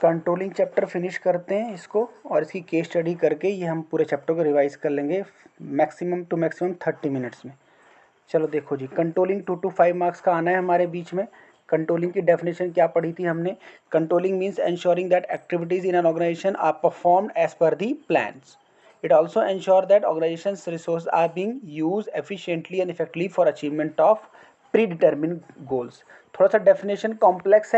Controlling chapter finish करते हैं इसको, और इसकी केस स्टडी करके ये हम पूरे चैप्टर को रिवाइज कर लेंगे मैक्सिमम टू मैक्सिमम 30 मिनट्स में। चलो देखो जी, कंट्रोलिंग 2 to 5 मार्क्स का आना है हमारे बीच में। कंट्रोलिंग की डेफिनेशन क्या पढ़ी थी हमने? Controlling means ensuring that activities in an organisation are performed as per the plans. It also ensures that organization's resources are being used efficiently and effectively for achievement of predetermined goals। थोड़ा सा definition complex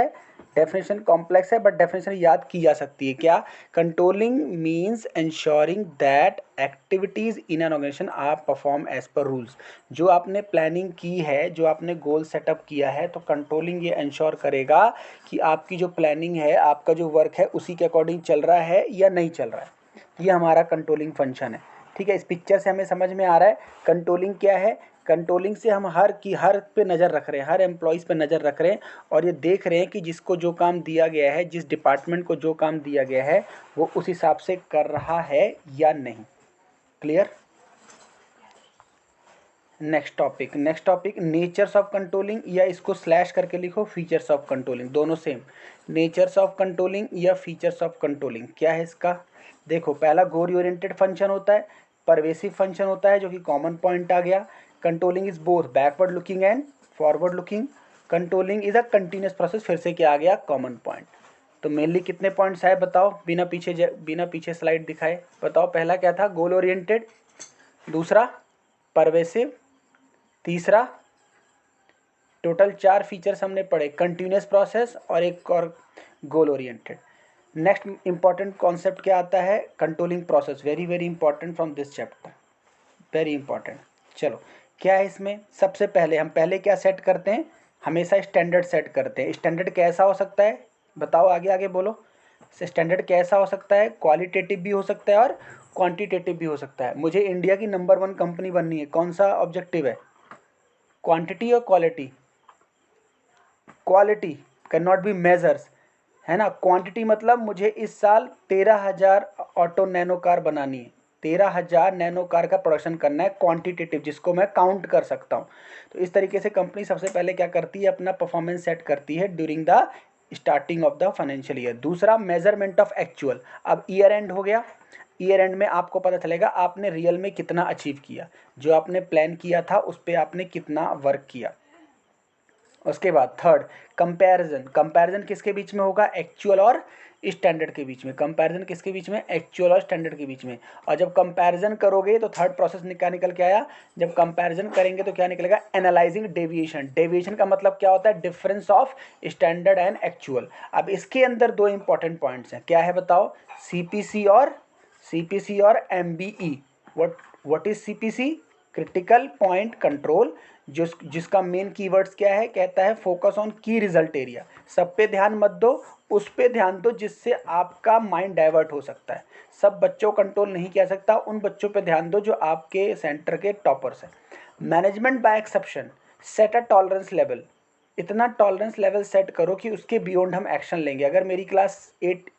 है, but definition याद की जा सकती है। क्या? Controlling means ensuring that activities in an organization are performed as per rules। जो आपने प्लानिंग की है, जो आपने गोल सेटअप किया है, तो कंट्रोलिंग ये इंश्योर करेगा कि आपकी जो प्लानिंग है, आपका जो वर्क है, उसी के अकॉर्डिंग चल रहा है या नहीं चल रहा है। ये हमारा कंट्रोलिंग फंक्शन है। ठीक है, इस पिक्चर से हमें समझ में आ रहा है कंट्रोलिंग क्या है। कंट्रोलिंग से हम हर पे नज़र रख रहे हैं, हर एम्प्लॉइज़ पे नज़र रख रहे हैं, और ये देख रहे हैं कि जिसको जो काम दिया गया है, जिस डिपार्टमेंट को जो काम दिया गया है, वो उस हिसाब से कर रहा है या नहीं। Clear? Next topic natures of controlling, या इसको स्लैश करके लिखो फीचर्स ऑफ कंट्रोलिंग, दोनों सेम। नेचर्स ऑफ कंट्रोलिंग या फीचर्स ऑफ कंट्रोलिंग क्या है इसका? देखो, पहला गोल ओरिएंटेड फंक्शन होता है, परवेसिव फंक्शन होता है, जो कि कॉमन पॉइंट आ गया। Controlling is both backward looking and forward looking. Controlling is a continuous process, फिर से क्या आ गया? Common point. तो मेनली कितने पॉइंट्स है बताओ, बिना पीछे स्लाइड दिखाए बताओ। पहला क्या था? Goal oriented. दूसरा परवेसिव। तीसरा, टोटल 4 फीचर्स हमने पढ़े, कंटिन्यूस प्रोसेस और एक और goal oriented. Next important concept क्या आता है? Controlling process, very very important from this chapter, very important. चलो, क्या है इसमें? सबसे पहले हम क्या सेट करते हैं? हमेशा स्टैंडर्ड सेट करते हैं। स्टैंडर्ड कैसा हो सकता है बताओ, आगे आगे बोलो। स्टैंडर्ड कैसा हो सकता है? क्वालिटेटिव भी हो सकता है और क्वांटिटेटिव भी हो सकता है। मुझे इंडिया की नंबर 1 कंपनी बननी है, कौन सा ऑब्जेक्टिव है? क्वांटिटी और quality? Quality can not be measures, है ना। क्वांटिटी मतलब मुझे इस साल 13,000 ऑटो नैनो कार बनानी है, 13,000 नैनो कार का प्रोडक्शन करना है। क्वांटिटेटिव, जिसको मैं काउंट कर सकता हूँ। तो इस तरीके से कंपनी सबसे पहले क्या करती है? अपना परफॉर्मेंस सेट करती है during the starting of the financial year. दूसरा, मेजरमेंट ऑफ एक्चुअल। अब ईयर एंड हो गया, ईयर एंड में आपको पता चलेगा आपने रियल में कितना अचीव किया, जो आपने प्लान किया था उस पर आपने कितना वर्क किया। उसके बाद थर्ड, कंपैरिजन। कंपैरिजन किसके बीच में होगा? एक्चुअल और स्टैंडर्ड के बीच में। कंपैरिजन किसके बीच में? एक्चुअल और स्टैंडर्ड के बीच में। और जब कंपैरिजन करोगे तो थर्ड प्रोसेस क्या निकल के आया? जब कंपैरिजन करेंगे तो क्या निकलेगा? Analysing deviation. डेविएशन का मतलब क्या होता है? Difference of standard and actual. अब इसके अंदर 2 इंपॉर्टेंट पॉइंट्स हैं, क्या है बताओ? सीपीसी और MBE. What is CPC? Critical point control. जिसका मेन कीवर्ड्स क्या है? कहता है फोकस ऑन की रिजल्ट एरिया। सब पे ध्यान मत दो, उस पे ध्यान दो जिससे आपका माइंड डाइवर्ट हो सकता है। सब बच्चों को कंट्रोल नहीं किया सकता, उन बच्चों पे ध्यान दो जो आपके सेंटर के टॉपर्स हैं। Management by exception. Set a tolerance level. इतना टॉलरेंस लेवल सेट करो कि उसके बियॉन्ड हम एक्शन लेंगे। अगर मेरी क्लास 8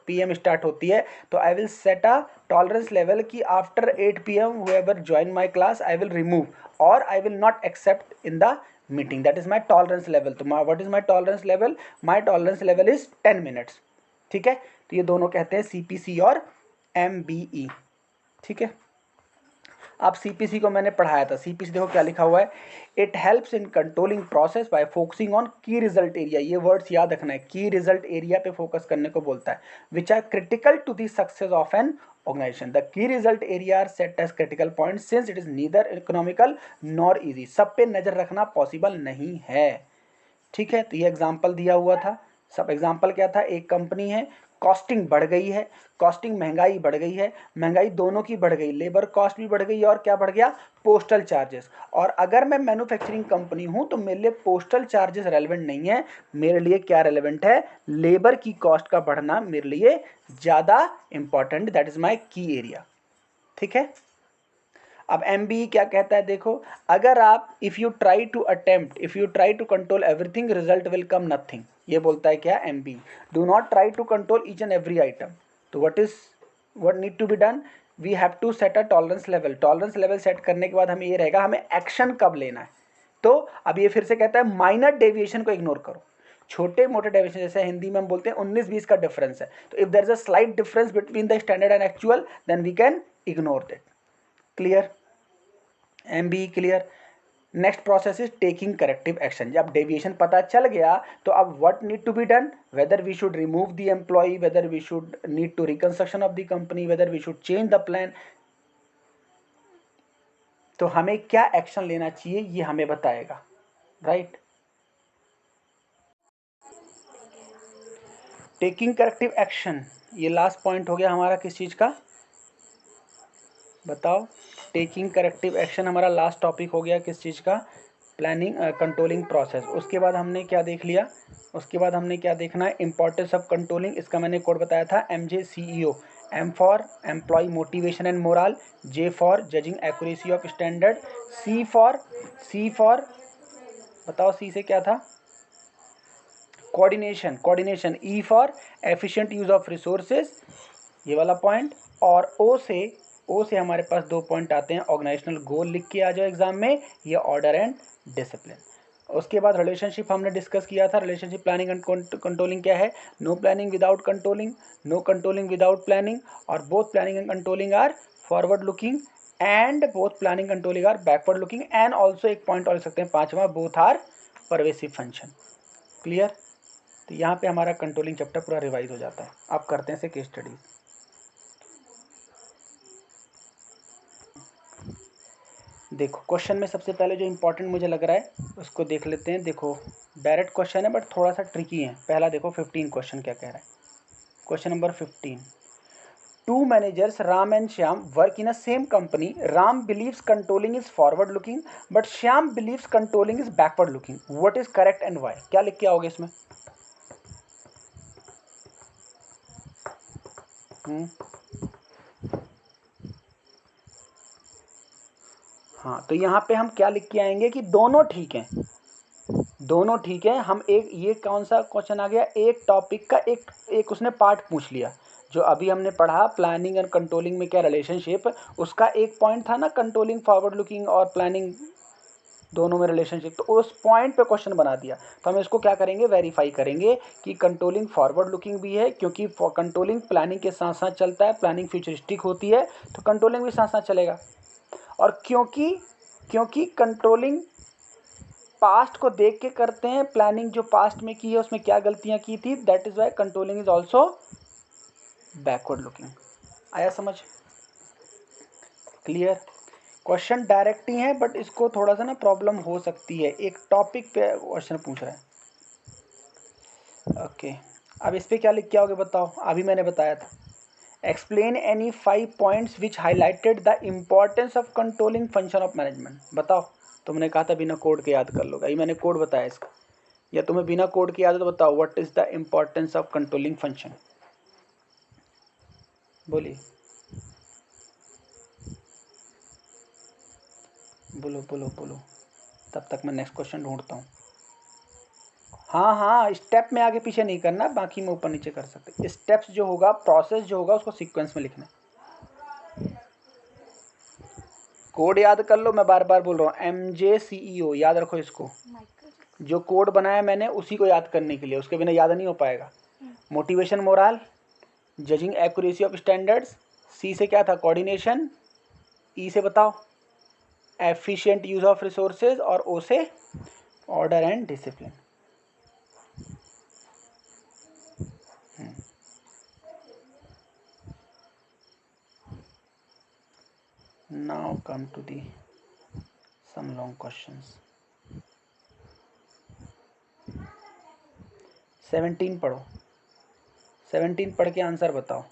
PM स्टार्ट होती है तो I will set a tolerance level कि after 8 PM whoever join my class I will remove or I will not accept in the meeting. That is my tolerance level. तो what is my tolerance level? My tolerance level is 10 minutes. ठीक है, तो ये दोनों कहते हैं CPC और MBE। ठीक है, अब सीपीसी को मैंने पढ़ाया था। सीपीसी देखो क्या लिखा हुआ है, it helps in controlling process by focusing on की रिजल्ट एरिया। ये वर्ड्स याद रखना है, की रिजल्ट एरिया पे फोकस करने को बोलता है, which are critical to the success of an organisation. The key result area are set as critical point since it is neither economical nor easy. सब पे नजर रखना पॉसिबल नहीं है। ठीक है, तो ये एग्जाम्पल दिया हुआ था। सब एग्जाम्पल क्या था? एक कंपनी है, कॉस्टिंग बढ़ गई है, कॉस्टिंग महंगाई बढ़ गई है, महंगाई दोनों की बढ़ गई, लेबर कॉस्ट भी बढ़ गई और क्या बढ़ गया? Postal charges. और अगर मैं मैन्युफैक्चरिंग कंपनी हूं तो मेरे लिए पोस्टल चार्जेस रेलेवेंट नहीं है, मेरे लिए क्या रेलेवेंट है? लेबर की कॉस्ट का बढ़ना मेरे लिए ज़्यादा इंपॉर्टेंट। दैट इज माई की एरिया। ठीक है, अब MBE क्या कहता है देखो, अगर आप if you try to control everything result will come nothing. ये बोलता है क्या? MBE do not try to control each and every item. तो what need to be done? We have to set a tolerance level. Tolerance level set करने के बाद हमें ये रहेगा हमें एक्शन कब लेना है। तो अब ये फिर से कहता है माइनर डेविएशन को इग्नोर करो। छोटे मोटे डेविएशन, जैसे हिंदी में हम बोलते हैं 19-20 का डिफरेंस है, तो if there is a slight difference between the standard and actual then we can ignore that. Clear? MBE clear? Next process is taking corrective action. जब डेविएशन पता चल गया तो अब what need to be done, whether we should remove the employee, whether we should need to reconstruction of the company, whether we should change the plan. तो हमें क्या action लेना चाहिए ये हमें बताएगा, राइट? टेकिंग करेक्टिव एक्शन, ये last point हो गया हमारा किस चीज़ का, बताओ? टेकिंग करेक्टिव एक्शन हमारा लास्ट टॉपिक हो गया किस चीज़ का, प्लानिंग कंट्रोलिंग प्रोसेस। उसके बाद हमने क्या देख लिया, उसके बाद हमने क्या देखना है, इंपॉर्टेंस ऑफ कंट्रोलिंग। इसका मैंने कोड बताया था, MJCEO, M for employee motivation and morale, J for judging accuracy of standard, C for बताओ सी से क्या था, coordination, E for efficient use of resources, ये वाला पॉइंट। और ओ से हमारे पास 2 पॉइंट आते हैं, ऑर्गेनाइजेशनल गोल लिख के आ जाओ एग्जाम में, ये ऑर्डर एंड डिसिप्लिन। उसके बाद रिलेशनशिप हमने डिस्कस किया था, रिलेशनशिप प्लानिंग एंड कंट्रोलिंग क्या है, no planning without controlling, no controlling without planning, और both planning and controlling are forward looking and both planning controlling are backward looking, and also एक point और लिख सकते हैं पांचवा, both are pervasive function. Clear? तो यहाँ पे हमारा कंट्रोलिंग चैप्टर पूरा रिवाइज हो जाता है। अब करते हैं से केस स्टडीज। देखो क्वेश्चन में सबसे पहले जो इंपॉर्टेंट मुझे लग रहा है उसको देख लेते हैं। देखो डायरेक्ट क्वेश्चन है बट थोड़ा सा ट्रिकी है। पहला देखो 15 क्वेश्चन क्या कह रहा है। Question number 15, two managers Ram and Shyam work in a same company, Ram believes controlling is forward looking but Shyam believes controlling is backward looking, what is correct and why? क्या लिख के आओगे इसमें? हाँ, तो यहाँ पे हम क्या लिख के आएंगे कि दोनों ठीक हैं, दोनों ठीक है। हम एक, ये कौन सा क्वेश्चन आ गया, एक टॉपिक का एक उसने पार्ट पूछ लिया। जो अभी हमने पढ़ा प्लानिंग एंड कंट्रोलिंग में क्या रिलेशनशिप, उसका एक पॉइंट था ना कंट्रोलिंग फॉरवर्ड लुकिंग और प्लानिंग दोनों में रिलेशनशिप, तो उस पॉइंट पे क्वेश्चन बना दिया। तो हम इसको क्या करेंगे, वेरीफाई करेंगे कि कंट्रोलिंग फॉरवर्ड लुकिंग भी है, क्योंकि कंट्रोलिंग प्लानिंग के साथ साथ चलता है, प्लानिंग फ्यूचरिस्टिक होती है, तो कंट्रोलिंग भी साथ साथ चलेगा। और क्योंकि कंट्रोलिंग पास्ट को देख के करते हैं, प्लानिंग जो पास्ट में की है उसमें क्या गलतियां की थी, that is why controlling is also backward looking. आया समझ? क्लियर? क्वेश्चन डायरेक्ट ही है बट इसको थोड़ा सा ना प्रॉब्लम हो सकती है, एक टॉपिक पे क्वेश्चन पूछ रहा है। ओके, अब इस पे क्या लिख के आओगे बताओ? अभी मैंने बताया था, explain any 5 points which highlighted the importance of controlling function of management. बताओ, तुमने कहा था बिना कोड के याद कर लो, ये मैंने कोड बताया इसका, या तुम्हें बिना कोड के याद है तो बताओ what is the importance of controlling function? बोलिए, बोलो बोलो बोलो, तब तक मैं नेक्स्ट क्वेश्चन ढूंढता हूँ। हाँ हाँ, स्टेप में आगे पीछे नहीं करना, बाकी में ऊपर नीचे कर सकते। स्टेप्स जो होगा, प्रोसेस जो होगा उसको सीक्वेंस में लिखना। कोड याद कर लो, मैं बार बार बोल रहा हूँ, MJCEO याद रखो इसको, जो कोड बनाया मैंने उसी को याद करने के लिए, उसके बिना याद नहीं हो पाएगा। Motivation morale, judging accuracy of standards, C से क्या था, कोऑर्डिनेशन, E से बताओ एफिशिएंट यूज ऑफ रिसोर्सेज, और O से order and discipline. Now come to the some long questions. 17 पढ़ो, 17 पढ़ के आंसर बताओ।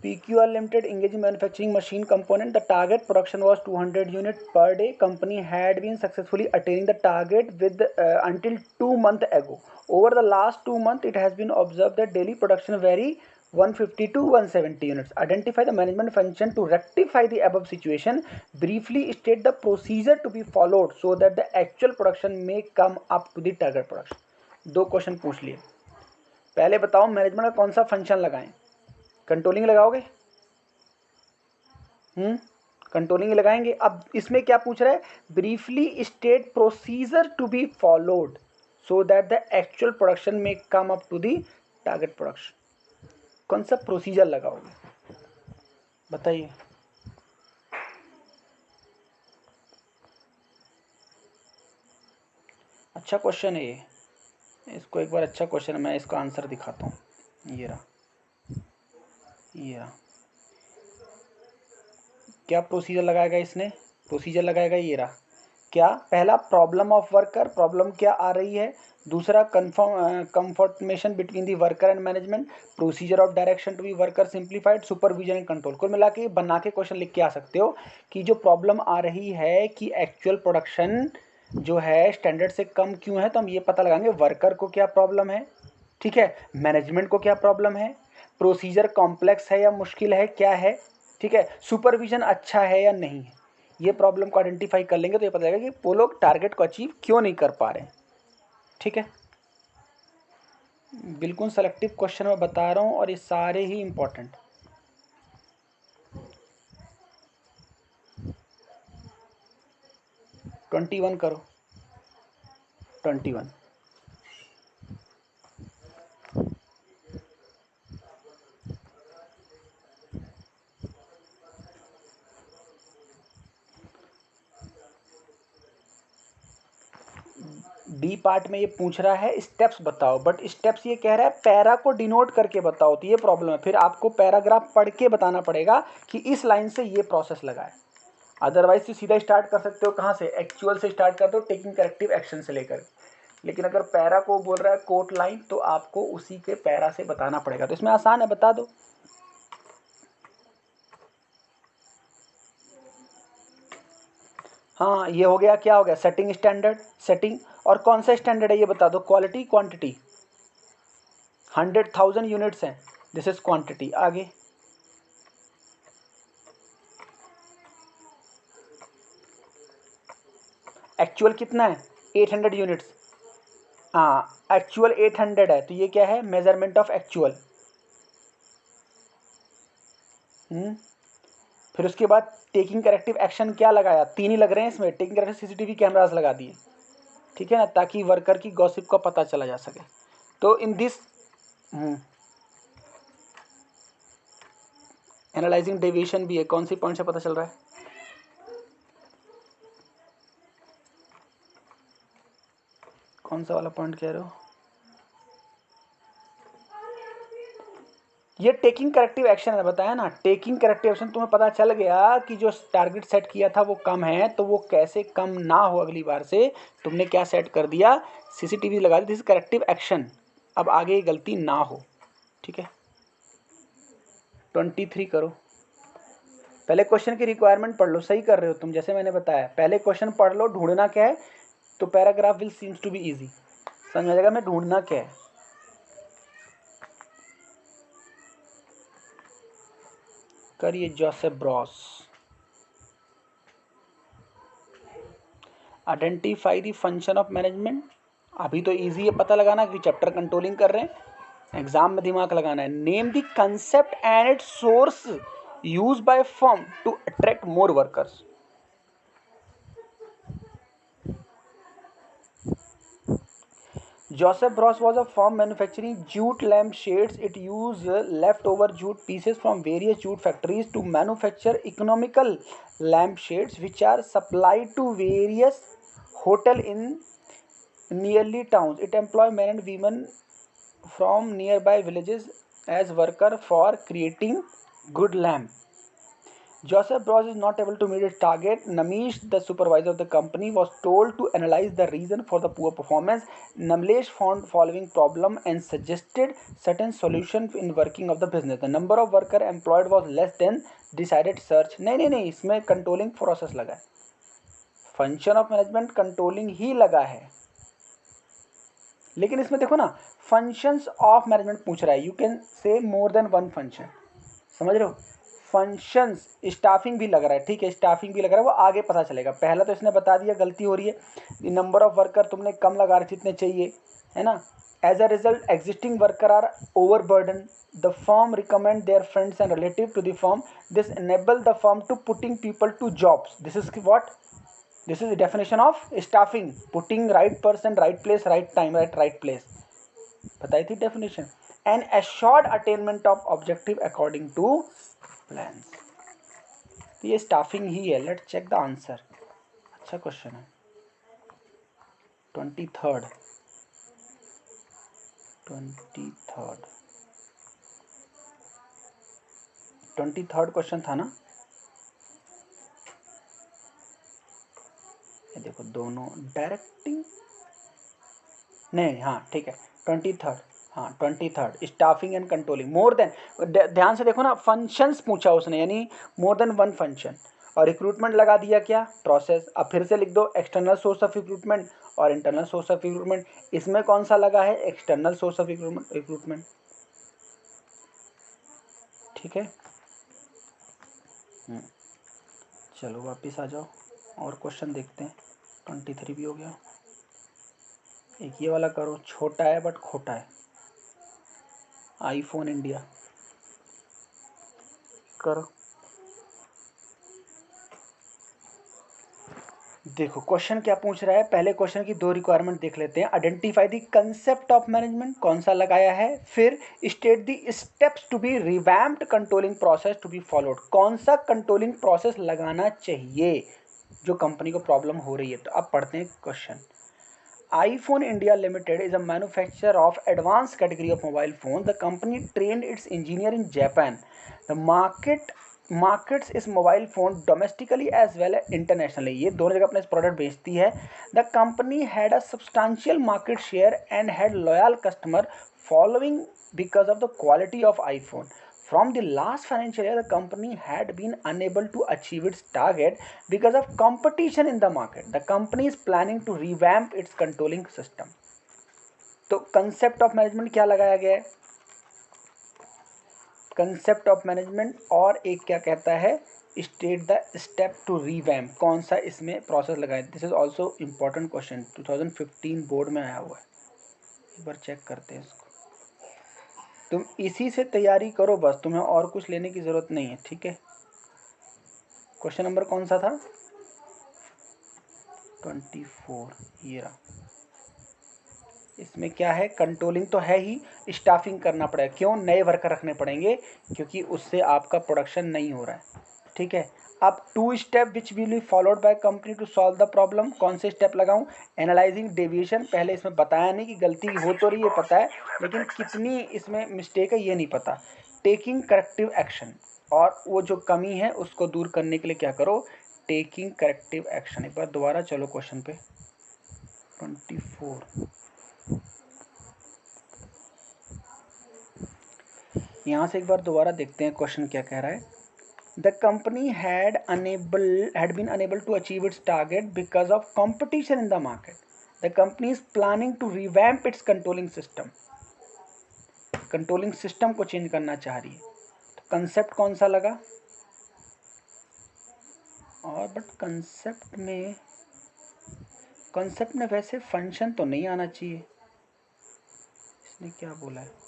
PQR Limited engaged in manufacturing machine component. The target production was 200 units per day. Company had been successfully attaining the target with until 2 months ago. Over the last 2 months, it has been observed that daily production vary 150 to 170 units. Identify the management function to rectify the above situation. Briefly state the procedure to be followed so that the actual production may come up to the target production. दो question पूछ लिए. पहले बताओ management का कौन सा function लगाएं. Controlling लगाओगे? कंट्रोलिंग लगाएंगे. अब इसमें क्या पूछ रहा है? Briefly state procedure to be followed so that the actual production में come up to the target production. कौन सा प्रोसीजर लगाओगे बताइए. अच्छा क्वेश्चन है ये. इसको एक बार अच्छा क्वेश्चन है, मैं इसका आंसर दिखाता हूँ. ये रहा. क्या प्रोसीजर लगाएगा इसने? प्रोसीजर लगाएगा ये रहा. क्या? पहला प्रॉब्लम ऑफ वर्कर. प्रॉब्लम क्या आ रही है? दूसरा confirmation between the worker and management. Procedure of direction to be worker simplified. Supervision and control. कुल मिला के बना के क्वेश्चन लिख के आ सकते हो कि जो प्रॉब्लम आ रही है कि एक्चुअल प्रोडक्शन जो है स्टैंडर्ड से कम क्यों है, तो हम ये पता लगाएंगे वर्कर को क्या प्रॉब्लम है, ठीक है, मैनेजमेंट को क्या प्रॉब्लम है, प्रोसीजर कॉम्प्लेक्स है या मुश्किल है, क्या है, ठीक है, सुपरविजन अच्छा है या नहीं है. ये प्रॉब्लम को आइडेंटिफाई कर लेंगे तो ये पता लगेगा कि वो लोग टारगेट को अचीव क्यों नहीं कर पा रहे हैं. ठीक है, बिल्कुल सेलेक्टिव क्वेश्चन मैं बता रहा हूँ और ये सारे ही इंपॉर्टेंट. ट्वेंटी वन करो. 21. डी पार्ट में ये पूछ रहा है स्टेप्स बताओ, बट स्टेप्स ये कह रहा है पैरा को डिनोट करके बताओ, तो ये प्रॉब्लम है. फिर आपको पैराग्राफ पढ़ के बताना पड़ेगा कि इस लाइन से ये प्रोसेस लगा है. अदरवाइज तो सीधा स्टार्ट कर सकते हो कहाँ से, एक्चुअल से स्टार्ट कर दो, टेकिंग करेक्टिव एक्शन से लेकर. लेकिन अगर पैरा को बोल रहा है कोट लाइन, तो आपको उसी के पैरा से बताना पड़ेगा. तो इसमें आसान है, बता दो. हाँ, ये हो गया. क्या हो गया? Setting standard. सेटिंग. और कौन सा स्टैंडर्ड है ये बता दो. Quality, quantity. 100,000 यूनिट्स हैं, दिस इज क्वांटिटी. आगे एक्चुअल कितना है? 800 यूनिट्स. हाँ, एक्चुअल 800 है, तो ये क्या है? Measurement of actual. फिर उसके बाद टेकिंग करेक्टिव एक्शन क्या लगाया? 3 ही लग रहे हैं इसमें. टेकिंग करेक्टिव सीसीटीवी कैमरास लगा दिए, ठीक है ना, ताकि वर्कर की गॉसिप का पता चला जा सके. तो इन दिस एनालाइजिंग डेविएशन भी है. कौन सी पॉइंट से पता चल रहा है? कौन सा वाला पॉइंट कह रहे हो? ये टेकिंग करेक्टिव एक्शन है, बताया ना. टेकिंग करेक्टिव एक्शन, तुम्हें पता चल गया कि जो टारगेट सेट किया था वो कम है, तो वो कैसे कम ना हो अगली बार से तुमने क्या सेट कर दिया? सीसीटीवी लगा दी. This corrective action. अब आगे गलती ना हो, ठीक है. 23 करो. पहले क्वेश्चन की रिक्वायरमेंट पढ़ लो. सही कर रहे हो तुम, जैसे मैंने बताया. पहले क्वेश्चन पढ़ लो, ढूंढना क्या है, तो paragraph will seems to be easy. समझ आ जाएगा मैं ढूंढना क्या है. करिए Joseph Bros. Identify the function of management. अभी तो इजी है पता लगाना कि चैप्टर कंट्रोलिंग कर रहे हैं. एग्जाम में दिमाग लगाना है. Name the concept and its source use by firm to attract more workers. Joseph Bros was a firm manufacturing jute lamp shades. It used leftover jute pieces from various jute factories to manufacture economical lamp shades, which are supplied to various hotels in nearly towns. It employs men and women from nearby villages as workers for creating good lamps. Joseph Bros is not able to meet its target. Namish, the supervisor of the company, was told to analyze the reason for the poor performance. Namlesh found following problem and suggested certain solutions in working of the business. The number of worker employed was less than decided search. नहीं, इसमें controlling process लगा है. Function of management controlling ही लगा है. लेकिन इसमें देखो ना, फंक्शंस ऑफ मैनेजमेंट पूछ रहा है, you can say more than one function, समझ रहे हो। फंक्शंस, स्टाफिंग भी लग रहा है, ठीक है, स्टाफिंग भी लग रहा है, वो आगे पता चलेगा। पहला तो इसने बता दिया गलती हो रही है, नंबर ऑफ वर्कर तुमने कम लगा रहे जितने चाहिए, है ना। As a result existing worker are over burden, the firm recommend their friends and relative to the firm, this enable the firm to putting people to jobs, this is what, this is definition of staffing, putting right person right place right time at right place, बताई थी डेफिनेशन। And assured attainment of objective according to plans, ये staffing ही है। Let check the answer, अच्छा question है। 23rd 23rd question था ना, ये देखो दोनों डायरेक्टिंग, नहीं हाँ ठीक है 23rd, हाँ 23rd staffing and controlling more than, ध्यान से देखो ना, फंक्शंस पूछा उसने, यानी मोर देन वन फंक्शन, और रिक्रूटमेंट लगा दिया क्या, प्रोसेस। अब फिर से लिख दो एक्सटर्नल सोर्स ऑफ रिक्रूटमेंट और इंटरनल सोर्स ऑफ रिक्रूटमेंट, इसमें कौन सा लगा है, एक्सटर्नल सोर्स ऑफ रिक्रूटमेंट, ठीक है। चलो वापस आ जाओ और क्वेश्चन देखते हैं। 23 भी हो गया, एक ये वाला करो, छोटा है बट खोटा है, आईफोन इंडिया करो। देखो क्वेश्चन क्या पूछ रहा है, पहले क्वेश्चन की दो रिक्वायरमेंट देख लेते हैं। Identify the concept of management, कौन सा लगाया है, फिर state the steps to be revamped controlling process to be followed, कौन सा कंट्रोलिंग प्रोसेस लगाना चाहिए जो कंपनी को प्रॉब्लम हो रही है। तो अब पढ़ते हैं question. iPhone India Limited is a manufacturer of advanced category of mobile phones. The company trained its engineer in Japan. The markets is mobile phone domestically as well as internationally. ये दोनों जगह अपने प्रोडक्ट बेचती है। The company had a substantial market share and had loyal customer following because of the quality of iPhone. From the last financial year, the company had been unable to achieve its target because of competition in the market. The company is planning to revamp its controlling system. तो concept of management क्या लगाया गया है, concept of management, और एक क्या कहता है, state the step to revamp, कौन सा इसमें प्रोसेस लगाया। This is also important question, 2015 board में आया हुआ है, एक बार चेक करते हैं इसको। तुम इसी से तैयारी करो बस, तुम्हें और कुछ लेने की जरूरत नहीं है, ठीक है। क्वेश्चन नंबर कौन सा था, 24, ये रहा। इसमें क्या है, कंट्रोलिंग तो है ही, स्टाफिंग करना पड़ेगा, क्यों, नए वर्कर रखने पड़ेंगे क्योंकि उससे आपका प्रोडक्शन नहीं हो रहा है, ठीक है। अब 2 step which will be followed by company to solve the problem, कौन से स्टेप लगाऊं, एनालाइजिंग डेविएशन, पहले इसमें बताया नहीं कि गलती हो तो रही है पता है, लेकिन कितनी इसमें मिस्टेक है ये नहीं पता। टेकिंग करेक्टिव एक्शन, और वो जो कमी है उसको दूर करने के लिए क्या करो, टेकिंग करेक्टिव एक्शन। एक बार दोबारा चलो क्वेश्चन पे, 24, यहाँ से एक बार दोबारा देखते हैं क्वेश्चन क्या कह रहा है। The company had been unable to achieve its target because of competition in the market. The company is planning to revamp its controlling system, controlling system को चेंज करना चाह रही है। तो कंसेप्ट कौन सा लगा, और बट कंसेप्ट में वैसे फंक्शन तो नहीं आना चाहिए, इसने क्या बोला है,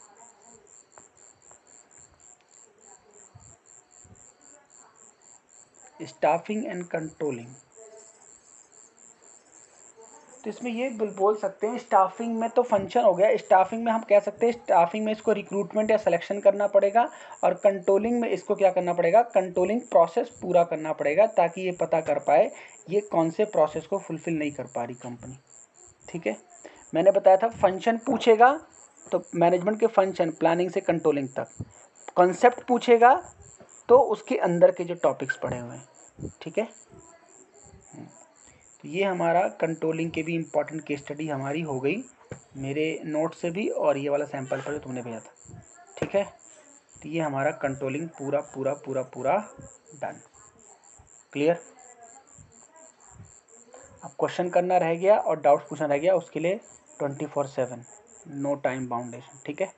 स्टाफिंग एंड कंट्रोलिंग, तो इसमें ये बोल सकते हैं स्टाफिंग में तो फंक्शन हो गया, स्टाफिंग में हम कह सकते हैं स्टाफिंग में इसको रिक्रूटमेंट या सिलेक्शन करना पड़ेगा, और कंट्रोलिंग में इसको क्या करना पड़ेगा, कंट्रोलिंग प्रोसेस पूरा करना पड़ेगा, ताकि ये पता कर पाए ये कौन से प्रोसेस को फुलफिल नहीं कर पा रही कंपनी, ठीक है। मैंने बताया था फंक्शन पूछेगा तो मैनेजमेंट के फंक्शन प्लानिंग से कंट्रोलिंग तक, कॉन्सेप्ट पूछेगा तो उसके अंदर के जो टॉपिक्स पढ़े हुए हैं, ठीक है। तो ये हमारा कंट्रोलिंग के भी इम्पॉर्टेंट केस स्टडी हमारी हो गई, मेरे नोट से भी, और ये वाला सैंपल पर जो तुमने भेजा था, ठीक है। तो ये हमारा कंट्रोलिंग पूरा पूरा पूरा पूरा डन, क्लियर। अब क्वेश्चन करना रह गया और डाउट्स पूछना रह गया, उसके लिए 24/7 नो टाइम बाउंडेशन, ठीक है।